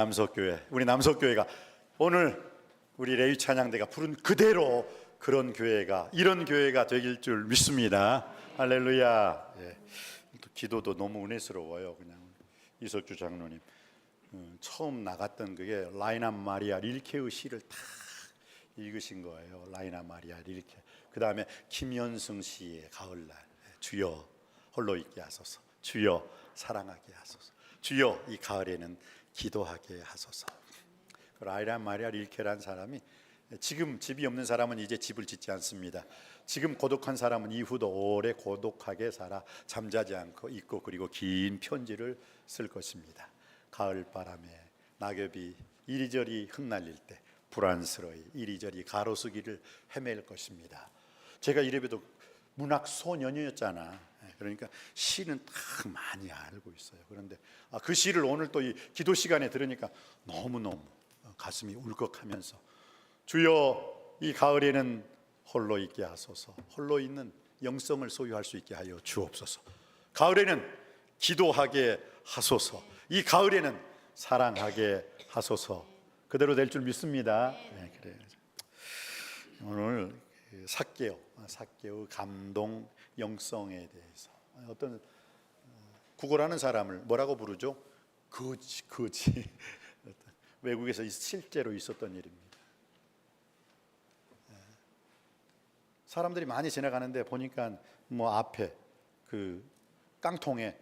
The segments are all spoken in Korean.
남석교회, 우리 남석교회가 오늘 우리 레위 찬양대가 부른 그대로 그런 교회가, 이런 교회가 되길 줄 믿습니다. 할렐루야. 예. 또 기도도 너무 은혜스러워요. 그냥 이석주 장로님 처음 나갔던 그게 라이나 마리아 릴케의 시를 다 읽으신 거예요. 라이나 마리아 릴케. 그 다음에 김현승 씨의 가을날, 주여 홀로 있게 하소서, 주여 사랑하게 하소서, 주여 이 가을에는 기도하게 하소서. 라이나 마리아 릴케라는 사람이, 지금 집이 없는 사람은 이제 집을 짓지 않습니다. 지금 고독한 사람은 이후도 오래 고독하게 살아 잠자지 않고 있고, 그리고 긴 편지를 쓸 것입니다. 가을 바람에 낙엽이 이리저리 흩날릴 때 불안스러이 이리저리 가로수길을 헤맬 것입니다. 제가 이래봬도 문학 소년이었잖아. 그러니까 시는 딱 많이 알고 있어요. 그런데 그 시를 오늘 또 이 기도 시간에 들으니까 너무너무 가슴이 울컥하면서, 주여 이 가을에는 홀로 있게 하소서, 홀로 있는 영성을 소유할 수 있게 하여 주옵소서, 가을에는 기도하게 하소서, 이 가을에는 사랑하게 하소서. 그대로 될 줄 믿습니다. 네, 그래요. 오늘 삭개의 감동 영성에 대해서, 어떤 구걸하는 사람을 뭐라고 부르죠? 거지. 외국에서 실제로 있었던 일입니다. 사람들이 많이 지나가는데 보니까 뭐 앞에 그 깡통에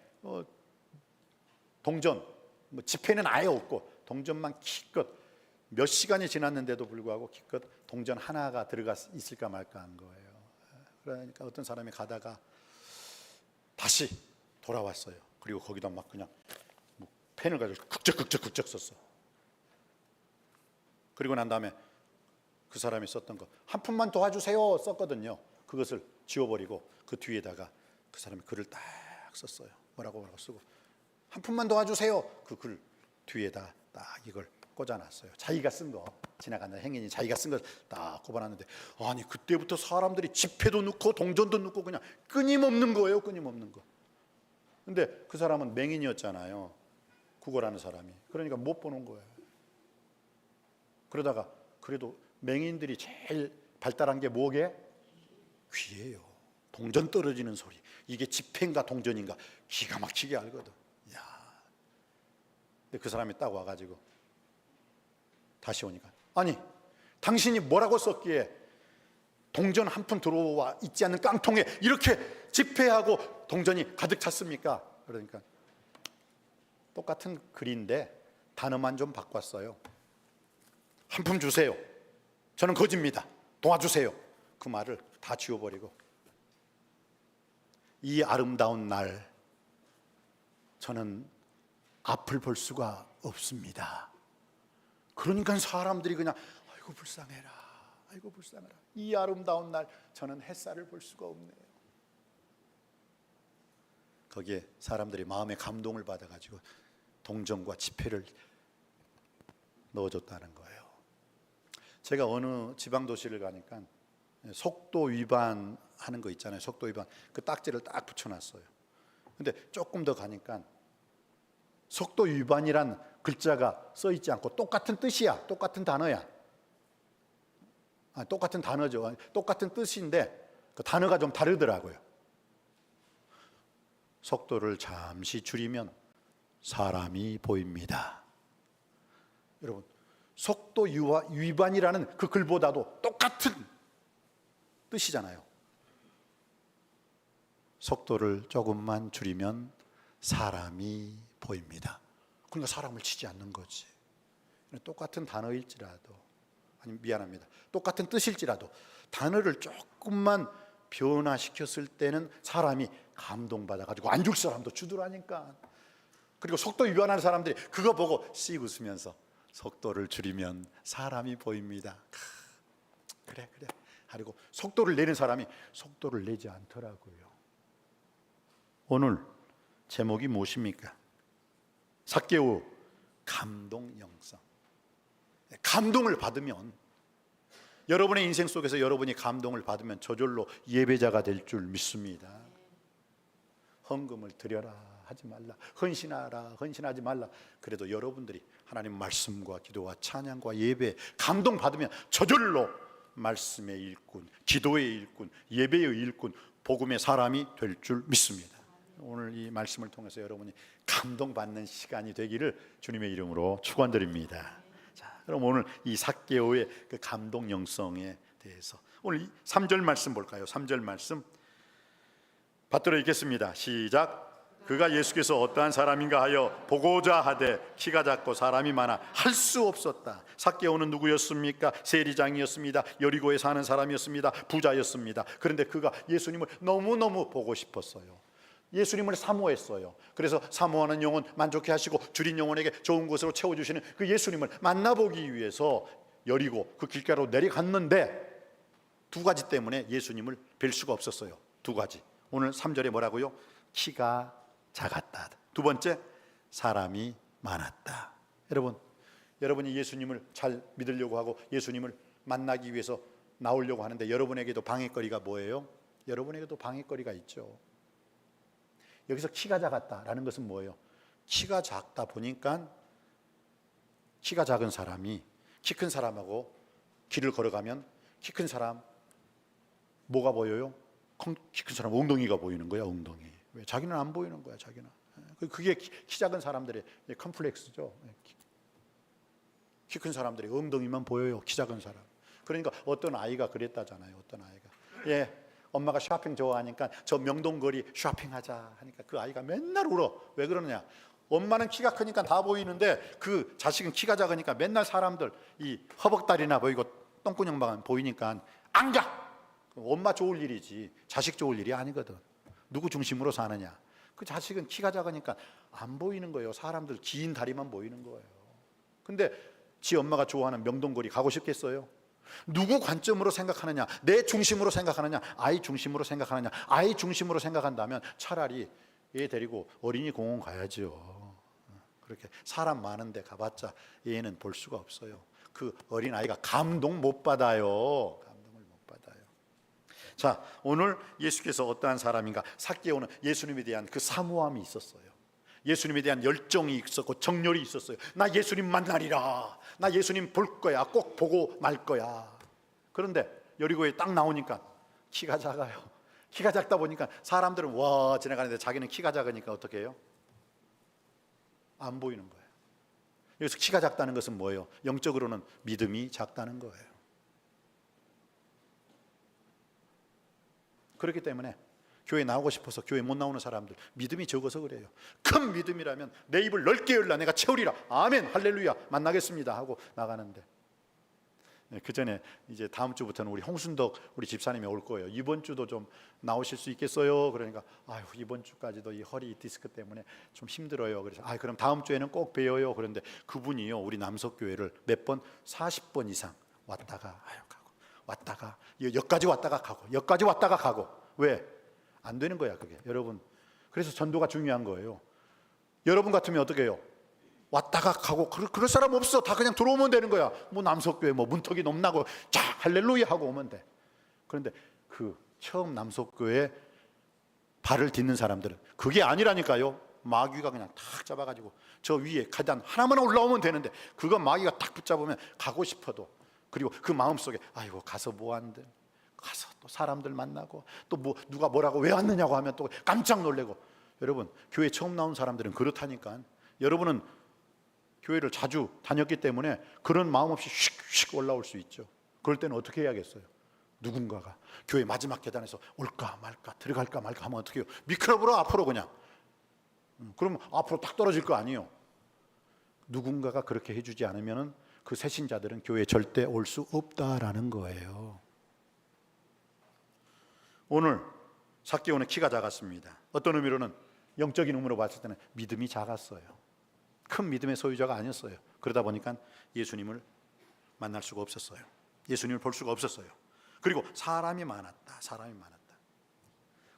동전, 뭐 지폐는 아예 없고 동전만 기껏, 몇 시간이 지났는데도 불구하고 기껏 동전 하나가 들어가 있을까 말까 한 거예요. 그러니까 어떤 사람이 가다가 다시 돌아왔어요. 그리고 거기다 막 그냥 뭐 펜을 가지고 극적 썼어. 그리고 난 다음에 그 사람이 썼던 거, 한 푼만 도와주세요 썼거든요. 그것을 지워버리고 그 뒤에다가 그 사람이 글을 딱 썼어요. 뭐라고 쓰고, 한 푼만 도와주세요, 그 글 뒤에다 딱 이걸 꽂아놨어요. 자기가 쓴 거, 지나가는 행인이 자기가 쓴 걸 딱 꼽아놨는데, 아니 그때부터 사람들이 지폐도 넣고 동전도 넣고 그냥 끊임없는 거예요. 끊임없는 거. 근데 그 사람은 맹인이었잖아요. 구걸하는 사람이. 그러니까 못 보는 거예요. 그러다가 그래도 맹인들이 제일 발달한 게 뭐게? 귀예요. 동전 떨어지는 소리, 이게 지폐인가 동전인가 기가 막히게 알거든. 야. 근데 그 사람이 딱 와가지고 다시 오니까, 아니 당신이 뭐라고 썼기에 동전 한 푼 들어와 있지 않는 깡통에 이렇게 지폐하고 동전이 가득 찼습니까? 그러니까 똑같은 글인데 단어만 좀 바꿨어요. 한 푼 주세요, 저는 거지입니다, 도와주세요. 그 말을 다 지워버리고, 이 아름다운 날 저는 앞을 볼 수가 없습니다. 그러니까 사람들이 그냥 아이고 불쌍해라, 아이고 불쌍해라, 이 아름다운 날 저는 햇살을 볼 수가 없네요. 거기에 사람들이 마음의 감동을 받아가지고 동전과 지폐를 넣어줬다는 거예요. 제가 어느 지방도시를 가니까 속도 위반하는 거 있잖아요. 속도 위반, 그 딱지를 딱 붙여놨어요. 근데 조금 더 가니까 속도 위반이란 글자가 써 있지 않고 똑같은 뜻이야, 똑같은 단어야. 똑같은 단어죠. 똑같은 뜻인데 그 단어가 좀 다르더라고요. 속도를 잠시 줄이면 사람이 보입니다. 여러분, 속도 위반이라는 그 글보다도 똑같은 뜻이잖아요. 속도를 조금만 줄이면 사람이 보입니다. 그러니까 사람을 치지 않는 거지. 똑같은 단어일지라도, 아니 미안합니다, 똑같은 뜻일지라도 단어를 조금만 변화시켰을 때는 사람이 감동받아가지고 안 줄 사람도 주더라니까. 그리고 속도 위반하는 사람들이 그거 보고 씩 웃으면서 속도를 줄이면 사람이 보입니다. 그래. 그리고 속도를 내는 사람이 속도를 내지 않더라고요. 오늘 제목이 무엇입니까? 삭개오 감동 영성. 감동을 받으면, 여러분의 인생 속에서 여러분이 감동을 받으면 저절로 예배자가 될 줄 믿습니다. 헌금을 드려라 하지 말라. 헌신하라, 헌신하지 말라. 그래도 여러분들이 하나님 말씀과 기도와 찬양과 예배 감동받으면 저절로 말씀의 일꾼, 기도의 일꾼, 예배의 일꾼, 복음의 사람이 될 줄 믿습니다. 오늘 이 말씀을 통해서 여러분이 감동받는 시간이 되기를 주님의 이름으로 축원드립니다. 자, 그럼 오늘 이 삭개오의 그 감동 영성에 대해서 오늘 3절 말씀 볼까요? 3절 말씀 받들어 읽겠습니다. 시작. 그가 예수께서 어떠한 사람인가 하여 보고자 하되 키가 작고 사람이 많아 할 수 없었다. 삭개오는 누구였습니까? 세리장이었습니다. 여리고에 사는 사람이었습니다. 부자였습니다. 그런데 그가 예수님을 너무너무 보고 싶었어요. 예수님을 사모했어요. 그래서 사모하는 영혼 만족해 하시고 줄인 영혼에게 좋은 것으로 채워주시는 그 예수님을 만나보기 위해서 여리고 그 길가로 내려갔는데 두 가지 때문에 예수님을 뵐 수가 없었어요. 두 가지. 오늘 3절에 뭐라고요? 키가 작았다. 두 번째, 사람이 많았다. 여러분이 예수님을 잘 믿으려고 하고 예수님을 만나기 위해서 나오려고 하는데 여러분에게도 방해거리가 뭐예요? 여러분에게도 방해거리가 있죠. 여기서 키가 작았다라는 것은 뭐예요? 키가 작다 보니까 키가 작은 사람이 키 큰 사람하고 길을 걸어가면 키 큰 사람 뭐가 보여요? 키 큰 사람 엉덩이가 보이는 거야. 엉덩이. 왜? 자기는 안 보이는 거야. 자기는. 그게 키 작은 사람들의 컴플렉스죠. 키 큰 사람들이 엉덩이만 보여요. 키 작은 사람. 그러니까 어떤 아이가 그랬다잖아요. 어떤 아이가 엄마가 쇼핑 좋아하니까 저 명동거리 쇼핑하자 하니까 그 아이가 맨날 울어. 왜 그러느냐? 엄마는 키가 크니까 다 보이는데 그 자식은 키가 작으니까 맨날 사람들 이 허벅다리나 보이고 똥구녕만 보이니까 안 가. 엄마 좋을 일이지 자식 좋을 일이 아니거든. 누구 중심으로 사느냐? 그 자식은 키가 작으니까 안 보이는 거예요. 사람들 긴 다리만 보이는 거예요. 근데 지 엄마가 좋아하는 명동거리 가고 싶겠어요? 누구 관점으로 생각하느냐? 내 중심으로 생각하느냐? 아이 중심으로 생각하느냐? 아이 중심으로 생각한다면 차라리 얘 데리고 어린이 공원 가야죠. 그렇게 사람 많은데 가봤자 얘는 볼 수가 없어요. 그 어린아이가 감동 못 받아요. 감동을 못 받아요. 자, 오늘 예수께서 어떠한 사람인가? 삭개오는 예수님에 대한 그 사모함이 있었어요. 예수님에 대한 열정이 있었고 정열이 있었어요. 나 예수님 만나리라. 나 예수님 볼 거야. 꼭 보고 말 거야. 그런데 여리고에 딱 나오니까 키가 작아요. 키가 작다 보니까 사람들은 와 지나가는데 자기는 키가 작으니까 어떻게 해요? 안 보이는 거예요. 여기서 키가 작다는 것은 뭐예요? 영적으로는 믿음이 작다는 거예요. 그렇기 때문에 교회 나오고 싶어서 교회 못 나오는 사람들 믿음이 적어서 그래요. 큰 믿음이라면 내 입을 넓게 열라 내가 채우리라. 아멘 할렐루야 만나겠습니다 하고 나가는데 그 전에 이제 다음 주부터는 우리 홍순덕 우리 집사님이 올 거예요. 이번 주도 좀 나오실 수 있겠어요? 그러니까 아유 이번 주까지도 이 허리 디스크 때문에 좀 힘들어요. 그래서 그럼 다음 주에는 꼭 뵈어요. 그런데 그분이요 우리 남석교회를 몇 번 40번 이상 왔다가 가고 왔다가 여기까지 왔다가 가고 여기까지 왔다가 가고 왜? 안 되는 거야 그게 여러분. 그래서 전도가 중요한 거예요. 여러분 같으면 어떻게 해요? 왔다가 가고 그럴 사람 없어. 다 그냥 들어오면 되는 거야. 뭐 남석교회 뭐 문턱이 넘나고 자 할렐루야 하고 오면 돼. 그런데 그 처음 남석교회 발을 딛는 사람들은 그게 아니라니까요. 마귀가 그냥 탁 잡아가지고 저 위에 계단 하나만 올라오면 되는데 그거 마귀가 탁 붙잡으면 가고 싶어도 그리고 그 마음속에 아이고 가서 뭐 한대 가서 또 사람들 만나고 또 뭐 누가 뭐라고 왜 왔느냐고 하면 또 깜짝 놀래고. 여러분 교회 처음 나온 사람들은 그렇다니까. 여러분은 교회를 자주 다녔기 때문에 그런 마음 없이 휙휙 올라올 수 있죠. 그럴 때는 어떻게 해야겠어요? 누군가가 교회 마지막 계단에서 올까 말까 들어갈까 말까 하면 어떻게 해요? 미끄러불어 앞으로 그냥. 그러면 앞으로 딱 떨어질 거 아니에요. 누군가가 그렇게 해주지 않으면 그 새신자들은 교회에 절대 올 수 없다라는 거예요. 오늘 삭개오는 키가 작았습니다. 어떤 의미로는 영적인 의미로 봤을 때는 믿음이 작았어요. 큰 믿음의 소유자가 아니었어요. 그러다 보니까 예수님을 만날 수가 없었어요. 예수님을 볼 수가 없었어요. 그리고 사람이 많았다. 사람이 많았다.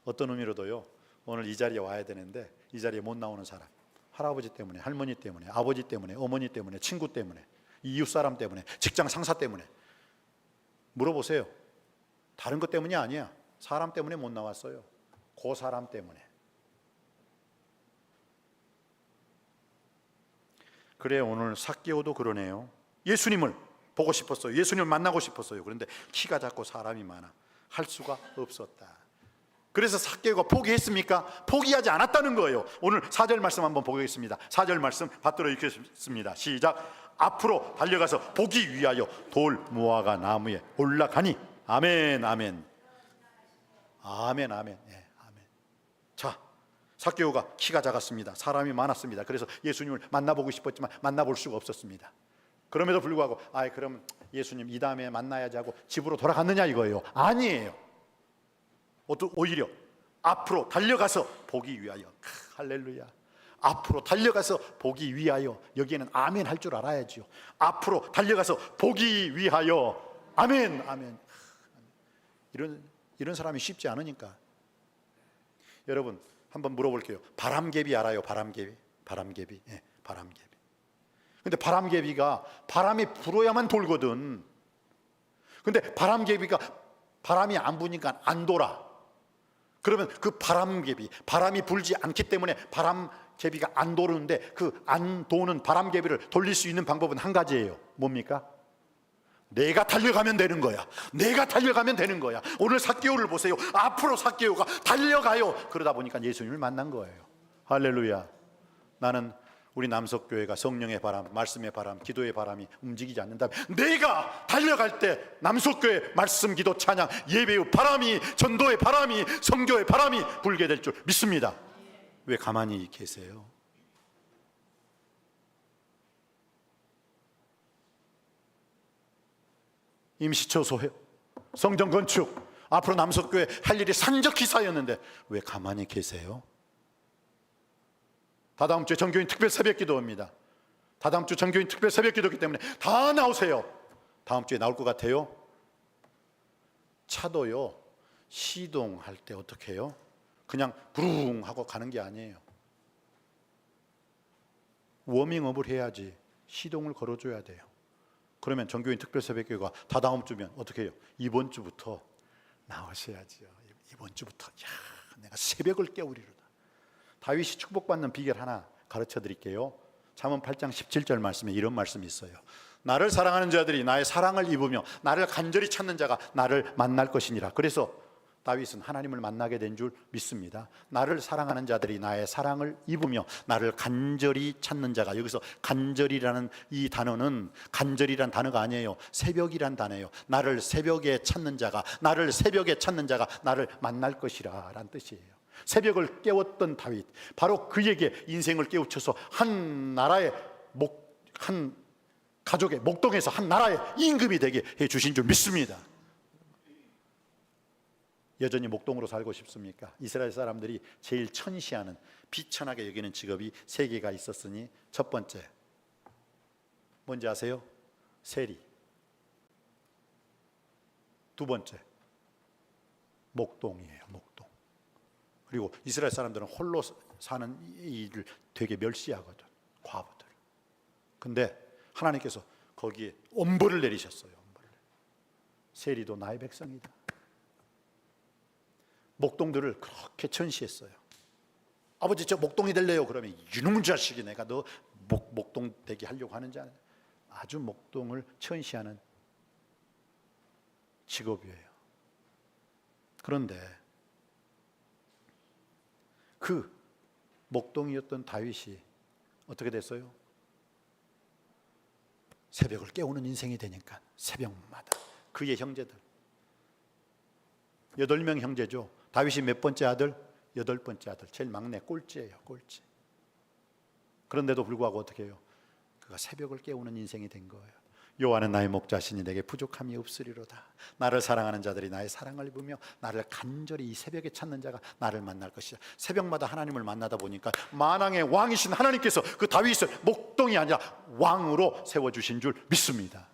어떤 의미로도요. 오늘 이 자리에 와야 되는데 이 자리에 못 나오는 사람. 할아버지 때문에, 할머니 때문에, 아버지 때문에, 어머니 때문에, 친구 때문에, 이웃 사람 때문에, 직장 상사 때문에 물어보세요. 다른 것 때문이 아니야. 사람 때문에 못 나왔어요. 그 사람 때문에. 그래, 오늘 삭개오도 그러네요. 예수님을 보고 싶었어요. 예수님을 만나고 싶었어요. 그런데 키가 작고 사람이 많아 할 수가 없었다. 그래서 삭개오가 포기했습니까? 포기하지 않았다는 거예요. 오늘 4절 말씀 한번 보겠습니다. 4절 말씀 받들어 읽겠습니다. 시작. 앞으로 달려가서 보기 위하여 돌 무화과 나무에 올라가니. 아멘, 아멘, 아멘, 아멘. 예, 아멘. 자, 삭개오가 키가 작았습니다. 사람이 많았습니다. 그래서 예수님을 만나보고 싶었지만 만나볼 수가 없었습니다. 그럼에도 불구하고 그럼 예수님 이 다음에 만나야지 하고 집으로 돌아갔느냐 이거예요. 아니에요. 오히려 앞으로 달려가서 보기 위하여. 할렐루야. 앞으로 달려가서 보기 위하여. 여기에는 아멘 할 줄 알아야지요. 앞으로 달려가서 보기 위하여. 아멘, 아멘. 이런 사람이 쉽지 않으니까. 여러분 한번 물어볼게요. 바람개비 알아요? 바람개비. 예, 바람개비. 근데 바람개비가 바람이 불어야만 돌거든. 근데 바람개비가 바람이 안 부니까 안 돌아. 그러면 그 바람이 불지 않기 때문에 바람개비가 안 도는데, 그 안 도는 바람개비를 돌릴 수 있는 방법은 한 가지예요. 뭡니까? 내가 달려가면 되는 거야. 내가 달려가면 되는 거야. 오늘 삭개오를 보세요. 앞으로 삭개오가 달려가요. 그러다 보니까 예수님을 만난 거예요. 할렐루야. 나는 우리 남석교회가 성령의 바람, 말씀의 바람, 기도의 바람이 움직이지 않는다면, 내가 달려갈 때 남석교회 말씀, 기도, 찬양, 예배의 바람이, 전도의 바람이, 선교의 바람이 불게 될 줄 믿습니다. 왜 가만히 계세요? 임시처 소회, 성전 건축, 앞으로 남석교회 할 일이 산적히 쌓였는데 왜 가만히 계세요? 다다음 주에 정교인 특별 새벽 기도입니다. 다다음 주 정교인 특별 새벽 기도이기 때문에 다 나오세요. 다음 주에 나올 것 같아요? 차도요, 시동할 때 어떻게 해요? 그냥 부릉 하고 가는 게 아니에요. 워밍업을 해야지. 시동을 걸어줘야 돼요. 그러면 정교인 특별 새벽기도가 다다음 주면 어떻게 해요? 이번 주부터 나오셔야지요. 이번 주부터. 내가 새벽을 깨우리로다. 다윗이 축복받는 비결 하나 가르쳐 드릴게요. 잠언 8장 17절 말씀에 이런 말씀이 있어요. 나를 사랑하는 자들이 나의 사랑을 입으며 나를 간절히 찾는 자가 나를 만날 것이니라. 그래서 다윗은 하나님을 만나게 된 줄 믿습니다. 나를 사랑하는 자들이 나의 사랑을 입으며 나를 간절히 찾는 자가, 여기서 간절이라는 이 단어는 간절이란 단어가 아니에요. 새벽이란 단어예요. 나를 새벽에 찾는 자가, 나를 새벽에 찾는 자가 나를 만날 것이라 라는 뜻이에요. 새벽을 깨웠던 다윗, 바로 그에게 인생을 깨우쳐서 한 나라의 한 가족의 목동에서 한 나라의 임금이 되게 해 주신 줄 믿습니다. 여전히 목동으로 살고 싶습니까? 이스라엘 사람들이 제일 천시하는, 비천하게 여기는 직업이 3개가 있었으니, 첫 번째 뭔지 아세요? 세리. 두 번째 목동이에요. 목동. 그리고 이스라엘 사람들은 홀로 사는 일을 되게 멸시하거든, 과부들. 근데 하나님께서 거기에 엄벌을 내리셨어요. 세리도 나의 백성이다. 목동들을 그렇게 천시했어요. 아버지 저 목동이 될래요? 그러면 이놈 자식이 내가 너 목동 되게 하려고 하는 자. 아주 목동을 천시하는 직업이에요. 그런데 그 목동이었던 다윗이 어떻게 됐어요? 새벽을 깨우는 인생이 되니까 새벽마다 그의 형제들 8명 형제죠. 다윗이 몇 번째 아들? 8번째 아들. 제일 막내, 꼴찌예요. 꼴찌. 그런데도 불구하고 어떻게 해요? 그가 새벽을 깨우는 인생이 된 거예요. 여호와는 나의 목자시니 내게 부족함이 없으리로다. 나를 사랑하는 자들이 나의 사랑을 입으며 나를 간절히 이 새벽에 찾는 자가 나를 만날 것이다. 새벽마다 하나님을 만나다 보니까 만왕의 왕이신 하나님께서 그 다윗을 목동이 아니라 왕으로 세워주신 줄 믿습니다.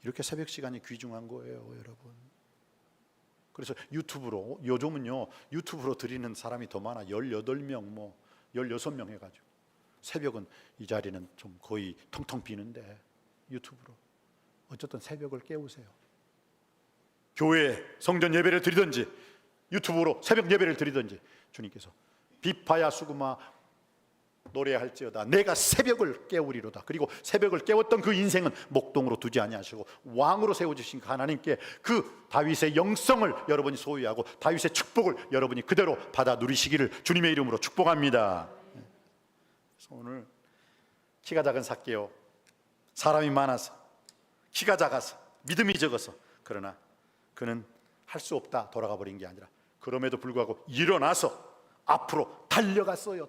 이렇게 새벽 시간이 귀중한 거예요, 여러분. 그래서 유튜브로, 요즘은요 유튜브로 드리는 사람이 더 많아. 18명 16명 해가지고. 새벽은 이 자리는 좀 거의 텅텅 비는데 유튜브로. 어쨌든 새벽을 깨우세요. 교회에 성전 예배를 드리든지 유튜브로 새벽 예배를 드리든지 주님께서 비파야 수구마 노래할지어다 내가 새벽을 깨우리로다. 그리고 새벽을 깨웠던 그 인생은 목동으로 두지 아니하시고 왕으로 세워주신 하나님께 그 다윗의 영성을 여러분이 소유하고 다윗의 축복을 여러분이 그대로 받아 누리시기를 주님의 이름으로 축복합니다. 그래서 오늘 키가 작은 삭개오, 사람이 많아서 키가 작아서 믿음이 적어서, 그러나 그는 할 수 없다 돌아가 버린 게 아니라 그럼에도 불구하고 일어나서 앞으로 달려갔어요.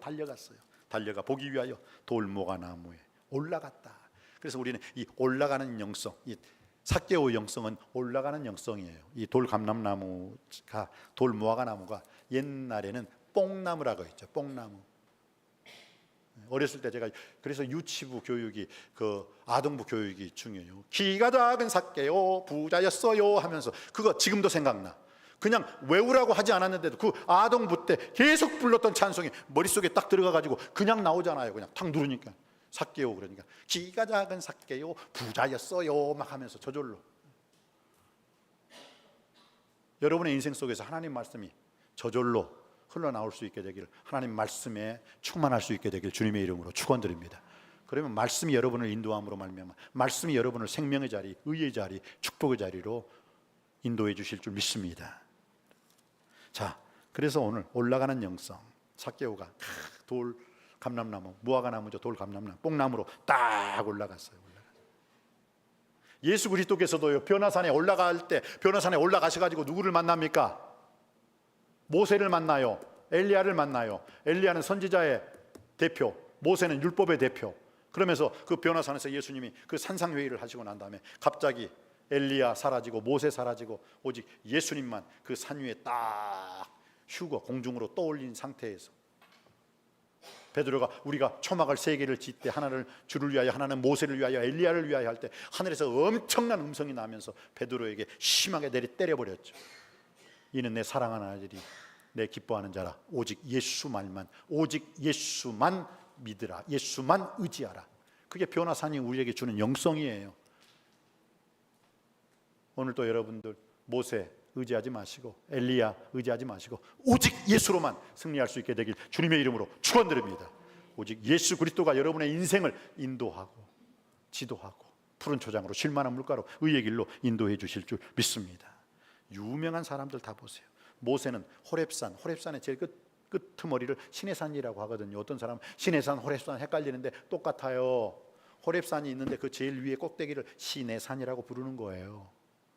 달려가 보기 위하여 돌모가 나무에 올라갔다. 그래서 우리는 이 올라가는 영성, 이 삭개오 영성은 올라가는 영성이에요. 이 돌감람나무가, 돌모아가 나무가 옛날에는 뽕나무라고 했죠. 뽕나무. 어렸을 때 제가 그래서 유치부 교육이, 그 아동부 교육이 중요해요. 키가 작은 삭개오 부자였어요 하면서, 그거 지금도 생각나. 그냥 외우라고 하지 않았는데도 그 아동부 때 계속 불렀던 찬송이 머릿속에 딱 들어가가지고 그냥 나오잖아요. 그냥 탁 누르니까 삭개오, 그러니까 키가 작은 삭개오 부자였어요 막 하면서 저절로. 여러분의 인생 속에서 하나님 말씀이 저절로 흘러나올 수 있게 되기를, 하나님 말씀에 충만할 수 있게 되길 주님의 이름으로 축원드립니다. 그러면 말씀이 여러분을 인도함으로 말미암아 말씀이 여러분을 생명의 자리, 의의 자리, 축복의 자리로 인도해 주실 줄 믿습니다. 자, 그래서 오늘 올라가는 영성, 삭개오가 돌 감람나무, 무화과 나무죠. 돌 감람나무, 뽕나무로 딱 올라갔어요. 예수 그리스도께서도요, 변화산에 올라갈 때 변화산에 올라가셔가지고 누구를 만납니까? 모세를 만나요. 엘리야를 만나요. 엘리야는 선지자의 대표, 모세는 율법의 대표. 그러면서 그 변화산에서 예수님이 그 산상회의를 하시고 난 다음에 갑자기 엘리야 사라지고 모세 사라지고 오직 예수님만 그 산 위에 딱 휴거 공중으로 떠올린 상태에서 베드로가 우리가 초막을 세 개를 짓되 하나를 주를 위하여, 하나는 모세를 위하여, 엘리야를 위하여 할 때 하늘에서 엄청난 음성이 나면서 베드로에게 심하게 때려버렸죠. 이는 내 사랑하는 아들이 내 기뻐하는 자라. 오직 예수 말만, 오직 예수만 믿으라. 예수만 의지하라. 그게 변화산이 우리에게 주는 영성이에요. 오늘도 여러분들 모세 의지하지 마시고 엘리야 의지하지 마시고 오직 예수로만 승리할 수 있게 되길 주님의 이름으로 축원드립니다. 오직 예수 그리스도가 여러분의 인생을 인도하고 지도하고 푸른 초장으로 쉴만한 물가로 의의 길로 인도해 주실 줄 믿습니다. 유명한 사람들 다 보세요. 모세는 호렙산의 제일 끄트머리를 시내산이라고 하거든요. 어떤 사람은 시내산, 호렙산 헷갈리는데 똑같아요. 호렙산이 있는데 그 제일 위에 꼭대기를 시내산이라고 부르는 거예요.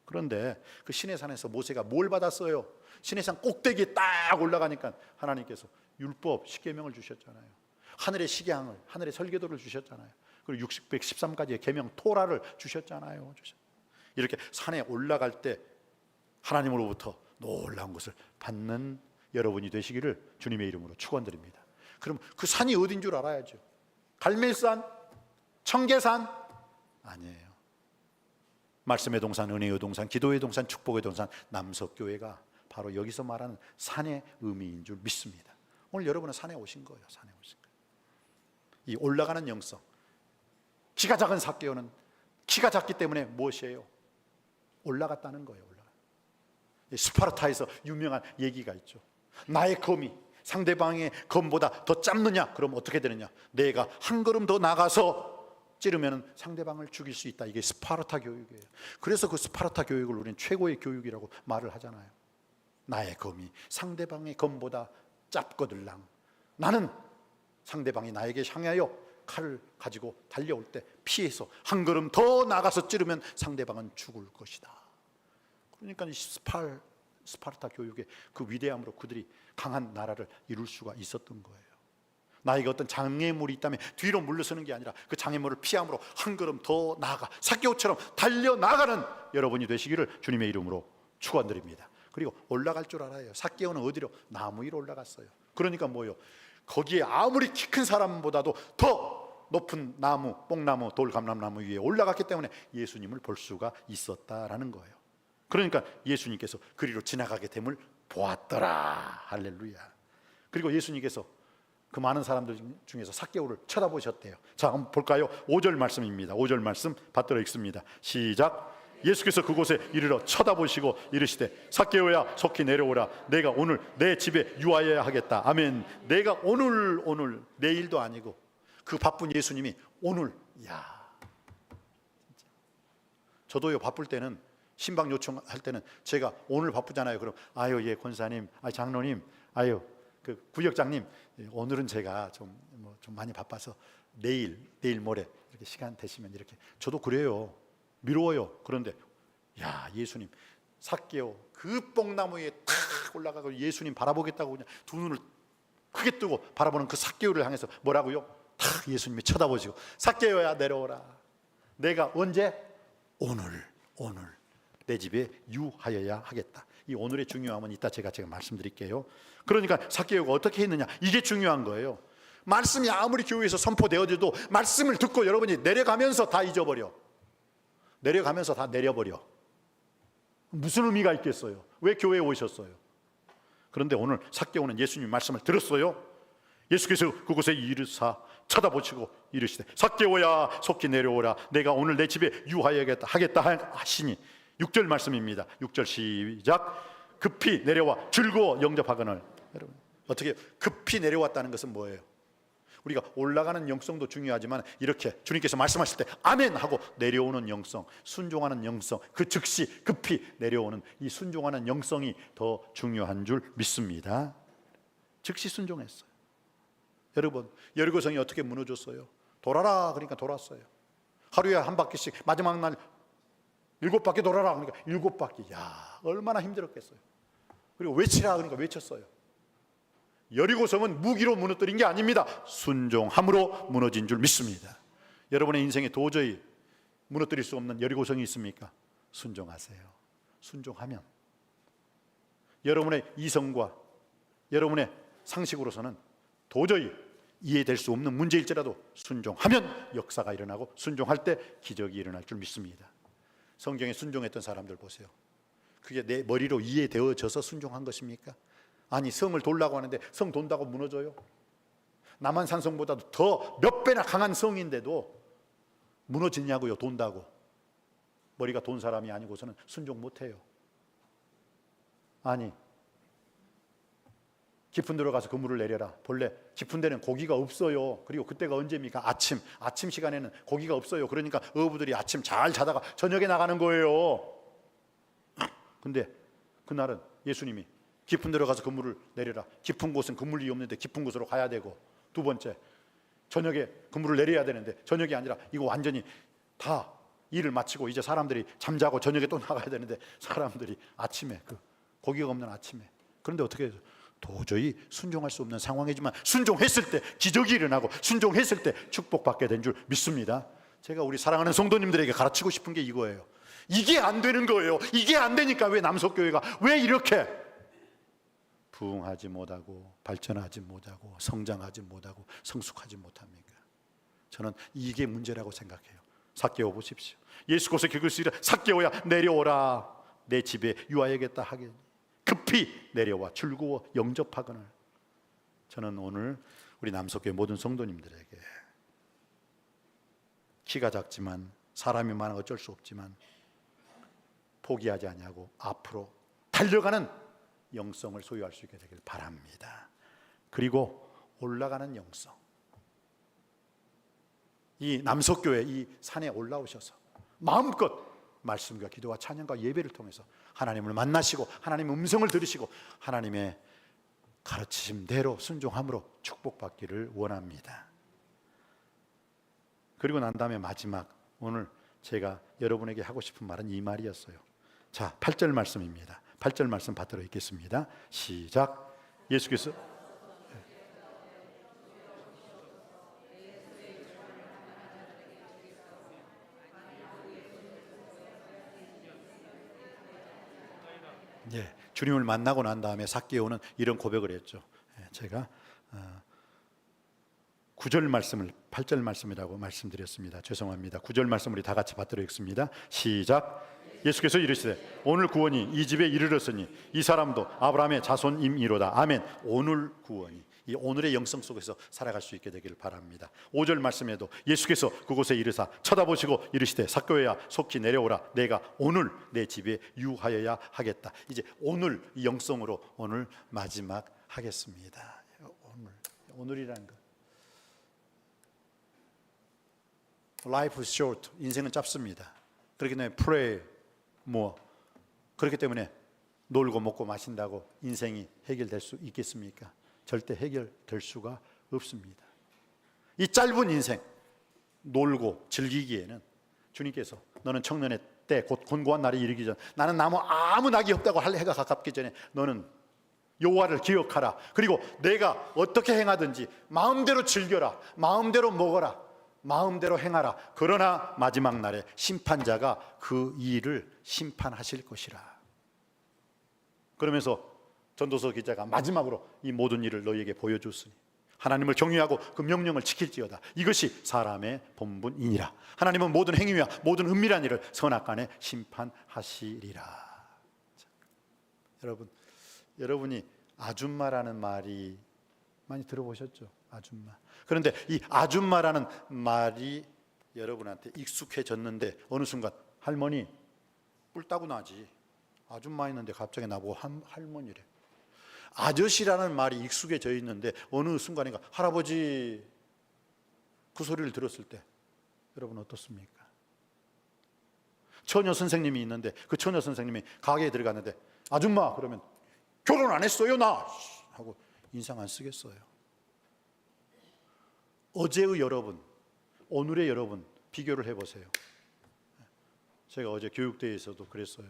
그런데 그 시내산에서 모세가 뭘 받았어요? 시내산 꼭대기에 딱 올라가니까 하나님께서 율법, 십계명을 주셨잖아요. 하늘의 식양을, 하늘의 설계도를 주셨잖아요. 그리고 613가지의 계명 토라를 주셨잖아요. 이렇게 산에 올라갈 때 하나님으로부터 놀라운 것을 받는 여러분이 되시기를 주님의 이름으로 축원드립니다. 그럼 그 산이 어딘 줄 알아야죠. 갈멜산, 청계산 아니에요. 말씀의 동산, 은혜의 동산, 기도의 동산, 축복의 동산, 남석교회가 바로 여기서 말하는 산의 의미인 줄 믿습니다. 오늘 여러분은 산에 오신 거예요. 산에 오신 거예요. 이 올라가는 영성, 키가 작은 삭개오는 키가 작기 때문에 무엇이에요? 올라갔다는 거예요. 스파르타에서 유명한 얘기가 있죠. 나의 검이 상대방의 검보다 더 짧느냐? 그럼 어떻게 되느냐? 내가 한 걸음 더 나가서 찌르면 상대방을 죽일 수 있다. 이게 스파르타 교육이에요. 그래서 그 스파르타 교육을 우리는 최고의 교육이라고 말을 하잖아요. 나의 검이 상대방의 검보다 짧거들랑 나는 상대방이 나에게 향하여 칼을 가지고 달려올 때 피해서 한 걸음 더 나가서 찌르면 상대방은 죽을 것이다. 그러니까 이 스파르타 교육의 그 위대함으로 그들이 강한 나라를 이룰 수가 있었던 거예요. 나에게 어떤 장애물이 있다면 뒤로 물러서는 게 아니라 그 장애물을 피함으로 한 걸음 더 나아가 삭개오처럼 달려나가는 여러분이 되시기를 주님의 이름으로 축원드립니다. 그리고 올라갈 줄 알아요. 삭개오는 어디로? 나무 위로 올라갔어요. 그러니까 뭐요? 거기에 아무리 키 큰 사람보다도 더 높은 나무, 뽕나무, 돌감람나무 위에 올라갔기 때문에 예수님을 볼 수가 있었다라는 거예요. 그러니까 예수님께서 그리로 지나가게 됨을 보았더라. 할렐루야. 그리고 예수님께서 그 많은 사람들 중에서 삭개오를 쳐다보셨대요. 자, 한번 볼까요? 5절 말씀입니다. 5절 말씀 받들어 읽습니다. 시작. 예수께서 그곳에 이르러 쳐다보시고 이르시되 삭개오야 속히 내려오라. 내가 오늘 내 집에 유하여야 하겠다. 아멘. 내가 오늘 내일도 아니고 그 바쁜 예수님이 오늘. 야, 진짜. 저도요 바쁠 때는 신방 요청할 때는 제가 오늘 바쁘잖아요. 그럼 아유 예 권사님, 장로님, 아유 그 구역장님, 오늘은 제가 좀 많이 바빠서 내일 모레 이렇게 시간 되시면 이렇게. 저도 그래요. 미루어요. 그런데 야 예수님 삭개오 그 뽕나무에 탁 올라가고 예수님 바라보겠다고 그냥 두 눈을 크게 뜨고 바라보는 그 삭개오를 향해서 뭐라고요? 탁 예수님이 쳐다보시고 삭개오야 내려오라. 내가 언제? 오늘 내 집에 유하여야 하겠다. 이 오늘의 중요함은 이따 제가 말씀드릴게요. 그러니까 삭개오가 어떻게 했느냐, 이게 중요한 거예요. 말씀이 아무리 교회에서 선포되어져도 말씀을 듣고 여러분이 내려가면서 다 잊어버려. 내려가면서 다 내려버려. 무슨 의미가 있겠어요? 왜 교회에 오셨어요? 그런데 오늘 삭개오는 예수님 말씀을 들었어요. 예수께서 그곳에 이르사 쳐다보시고 이르시되 삭개오야 속히 내려오라. 내가 오늘 내 집에 유하여야겠다 하시니 6절 말씀입니다. 6절 시작. 급히 내려와 즐거워 영접하거늘. 여러분 어떻게 급히 내려왔다는 것은 뭐예요? 우리가 올라가는 영성도 중요하지만 이렇게 주님께서 말씀하실 때 아멘 하고 내려오는 영성, 순종하는 영성, 그 즉시 급히 내려오는 이 순종하는 영성이 더 중요한 줄 믿습니다. 즉시 순종했어요. 여러분 여리고성이 어떻게 무너졌어요? 돌아라 그러니까 돌았어요. 하루에 한 바퀴씩 마지막 날 7바퀴 돌아라 그러니까 7바퀴. 야 얼마나 힘들었겠어요. 그리고 외치라 그러니까 외쳤어요. 여리고성은 무기로 무너뜨린 게 아닙니다. 순종함으로 무너진 줄 믿습니다. 여러분의 인생에 도저히 무너뜨릴 수 없는 여리고성이 있습니까? 순종하세요. 순종하면 여러분의 이성과 여러분의 상식으로서는 도저히 이해될 수 없는 문제일지라도 순종하면 역사가 일어나고 순종할 때 기적이 일어날 줄 믿습니다. 성경에 순종했던 사람들 보세요. 그게 내 머리로 이해되어져서 순종한 것입니까? 아니 성을 돌라고 하는데 성 돈다고 무너져요? 남한산성보다도 더 몇 배나 강한 성인데도 무너지냐고요? 돈다고. 머리가 돈 사람이 아니고서는 순종 못해요. 아니 깊은 데로 가서 그물을 내려라. 본래 깊은 데는 고기가 없어요. 그리고 그때가 언제입니까? 아침 시간에는 고기가 없어요. 그러니까 어부들이 아침 잘 자다가 저녁에 나가는 거예요. 근데 그날은 예수님이 깊은 데로 가서 그물을 내려라. 깊은 곳은 그물이 없는데 깊은 곳으로 가야 되고, 두 번째 저녁에 그물을 내려야 되는데 저녁이 아니라 이거 완전히 다 일을 마치고 이제 사람들이 잠자고 저녁에 또 나가야 되는데 사람들이 아침에 그 고기가 없는 아침에. 그런데 어떻게 해서 도저히 순종할 수 없는 상황이지만 순종했을 때 기적이 일어나고 순종했을 때 축복받게 된 줄 믿습니다. 제가 우리 사랑하는 성도님들에게 가르치고 싶은 게 이거예요. 이게 안 되는 거예요. 이게 안 되니까 왜 남석교회가 왜 이렇게 부흥하지 못하고 발전하지 못하고 성장하지 못하고 성숙하지 못합니까? 저는 이게 문제라고 생각해요. 삭개오 보십시오. 예수 곳에 그것이라 삭개오야 내려오라. 내 집에 유하여야겠다 하겠니. 급히 내려와 즐거워 영접하거늘. 저는 오늘 우리 남석교회 모든 성도님들에게 키가 작지만 사람이 많아 어쩔 수 없지만 포기하지 않냐고 앞으로 달려가는 영성을 소유할 수 있게 되길 바랍니다. 그리고 올라가는 영성. 이 남석교회 이 산에 올라오셔서 마음껏 말씀과 기도와 찬양과 예배를 통해서 하나님을 만나시고 하나님의 음성을 들으시고 하나님의 가르치심대로 순종함으로 축복받기를 원합니다. 그리고 난 다음에 마지막 오늘 제가 여러분에게 하고 싶은 말은 이 말이었어요. 자, 8절 말씀입니다. 8절 말씀 받들어 읽겠습니다. 시작. 예수께서 주님을 만나고 난 다음에 삭개오는 이런 고백을 했죠. 제가 9절 말씀을 8절 말씀이라고 말씀드렸습니다. 죄송합니다. 9절 말씀 우리 다 같이 받들어 읽습니다. 시작. 예수께서 이르시되 오늘 구원이 이 집에 이르렀으니 이 사람도 아브라함의 자손임이로다. 아멘. 오늘 구원이 이 오늘의 영성 속에서 살아갈 수 있게 되기를 바랍니다. 5절 말씀에도 예수께서 그곳에 이르사 쳐다보시고 이르시되 삭개오야 속히 내려오라. 내가 오늘 내 집에 유하여야 하겠다. 이제 오늘 이 영성으로 오늘 마지막 하겠습니다. 오늘이라는 것. Life is short. 인생은 짧습니다. 그렇기 때문에 pray more. 그렇기 때문에 놀고 먹고 마신다고 인생이 해결될 수 있겠습니까? 절대 해결될 수가 없습니다. 이 짧은 인생 놀고 즐기기에는 주님께서 너는 청년의 때 곧 곤고한 날이 이르기 전 나는 아무 낙이 없다고 할 해가 가깝기 전에 너는 여호와를 기억하라. 그리고 내가 어떻게 행하든지 마음대로 즐겨라. 마음대로 먹어라. 마음대로 행하라. 그러나 마지막 날에 심판자가 그 일을 심판하실 것이라. 그러면서 전도서 기자가 마지막으로 이 모든 일을 너희에게 보여줬으니 하나님을 경외하고 그 명령을 지킬지어다. 이것이 사람의 본분이니라. 하나님은 모든 행위와 모든 은밀한 일을 선악간에 심판하시리라. 자, 여러분이 아줌마라는 말이 많이 들어보셨죠? 아줌마. 그런데 이 아줌마라는 말이 여러분한테 익숙해졌는데 어느 순간 할머니 뿔 따고 나지. 아줌마 있는데 갑자기 나보고 할머니래. 아저씨라는 말이 익숙해져 있는데 어느 순간인가 할아버지 그 소리를 들었을 때 여러분 어떻습니까? 처녀 선생님이 있는데 그 처녀 선생님이 가게에 들어갔는데 아줌마 그러면 결혼 안 했어요 나 하고 인상 안 쓰겠어요? 어제의 여러분, 오늘의 여러분 비교를 해보세요. 제가 어제 교육대회에서도 그랬어요.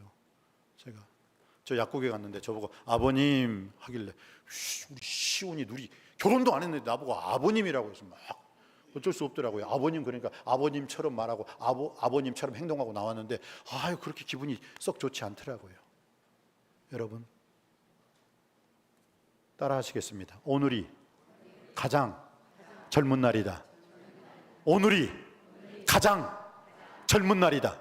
제가 저 약국에 갔는데 저보고 아버님 하길래 우리 시온이 누리 결혼도 안 했는데 나보고 아버님이라고 해서 막 어쩔 수 없더라고요. 아버님 그러니까 아버님처럼 말하고 아버님처럼 행동하고 나왔는데 아유 그렇게 기분이 썩 좋지 않더라고요. 여러분 따라 하시겠습니다. 오늘이 가장 젊은 날이다. 오늘이 가장 젊은 날이다.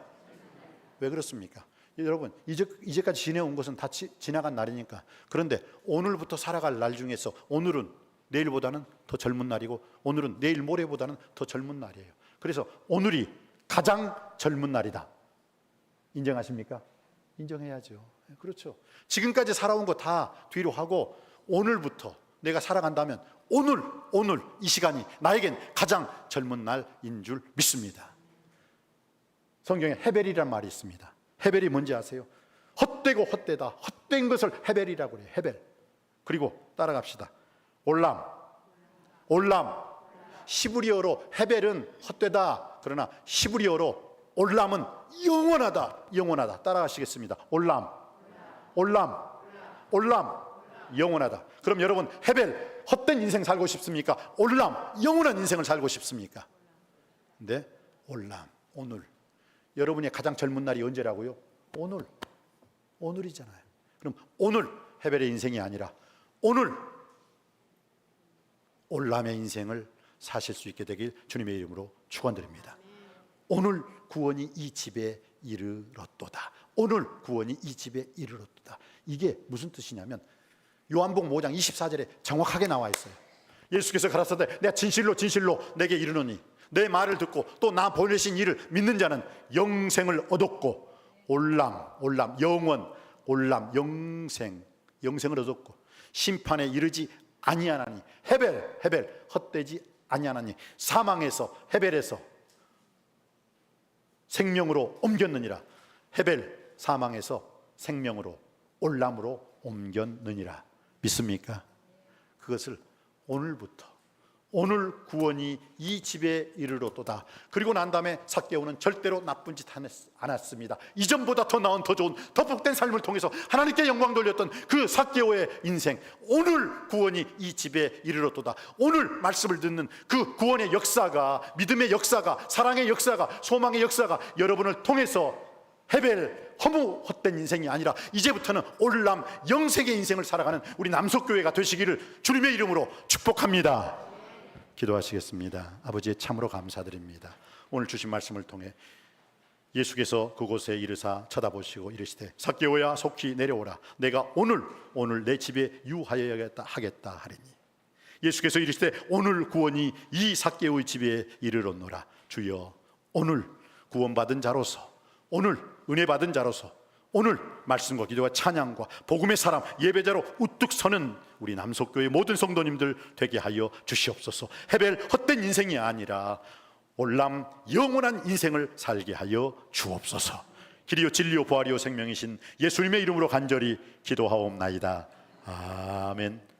왜 그렇습니까? 여러분 이제까지 지내온 것은 다 지나간 날이니까. 그런데 오늘부터 살아갈 날 중에서 오늘은 내일보다는 더 젊은 날이고 오늘은 내일 모레보다는 더 젊은 날이에요. 그래서 오늘이 가장 젊은 날이다. 인정하십니까? 인정해야죠. 그렇죠. 지금까지 살아온 거 다 뒤로 하고 오늘부터 내가 살아간다면 오늘 이 시간이 나에겐 가장 젊은 날인 줄 믿습니다. 성경에 헤벨이란 말이 있습니다. 헤벨이 뭔지 아세요? 헛되고 헛되다. 헛된 것을 헤벨이라고 그래요. 헤벨. 그리고 따라갑시다. 올람. 히브리어로 헤벨은 헛되다. 그러나 히브리어로 올람은 영원하다. 따라가시겠습니다. 올람. 영원하다. 그럼 여러분 헤벨 헛된 인생 살고 싶습니까? 올람 영원한 인생을 살고 싶습니까? 네, 올람 오늘. 여러분의 가장 젊은 날이 언제라고요? 오늘이잖아요. 그럼 오늘 헤벨의 인생이 아니라 오늘 올람의 인생을 사실 수 있게 되길 주님의 이름으로 축원드립니다. 오늘 구원이 이 집에 이르렀도다. 오늘 구원이 이 집에 이르렀도다. 이게 무슨 뜻이냐면 요한복음 5장 24절에 정확하게 나와 있어요. 예수께서 가라사대 내가 진실로 내게 이르노니 내 말을 듣고 또 나 보내신 이를 믿는 자는 영생을 얻었고 영생을 얻었고 심판에 이르지 아니하나니. 헤벨 헛되지 아니하나니. 사망에서 헤벨에서 생명으로 옮겼느니라. 헤벨 사망에서 생명으로 올람으로 옮겼느니라. 믿습니까? 그것을 오늘부터 오늘 구원이 이 집에 이르렀도다. 그리고 난 다음에 삭개오는 절대로 나쁜 짓 않았습니다. 이전보다 더 나은 더 좋은 더 복된 삶을 통해서 하나님께 영광 돌렸던 그 삭개오의 인생, 오늘 구원이 이 집에 이르렀도다. 오늘 말씀을 듣는 그 구원의 역사가, 믿음의 역사가, 사랑의 역사가, 소망의 역사가 여러분을 통해서 헤벨 허무 헛된 인생이 아니라 이제부터는 올람 영생의 인생을 살아가는 우리 남석교회가 되시기를 주님의 이름으로 축복합니다. 기도하시겠습니다. 아버지 참으로 감사드립니다. 오늘 주신 말씀을 통해 예수께서 그곳에 이르사 쳐다보시고 이르시되 삭개오야 속히 내려오라. 내가 오늘 내 집에 유하여야겠다 하리니. 예수께서 이르시되 오늘 구원이 이 삭개오의 집에 이르렀노라. 주여, 오늘 구원받은 자로서, 오늘 은혜 받은 자로서, 오늘 말씀과 기도와 찬양과 복음의 사람, 예배자로 우뚝 서는 우리 남석교회 모든 성도님들 되게 하여 주시옵소서. 헤벨 헛된 인생이 아니라 올람 영원한 인생을 살게 하여 주옵소서. 길이요 진리요 부활이요 생명이신 예수님의 이름으로 간절히 기도하옵나이다. 아멘.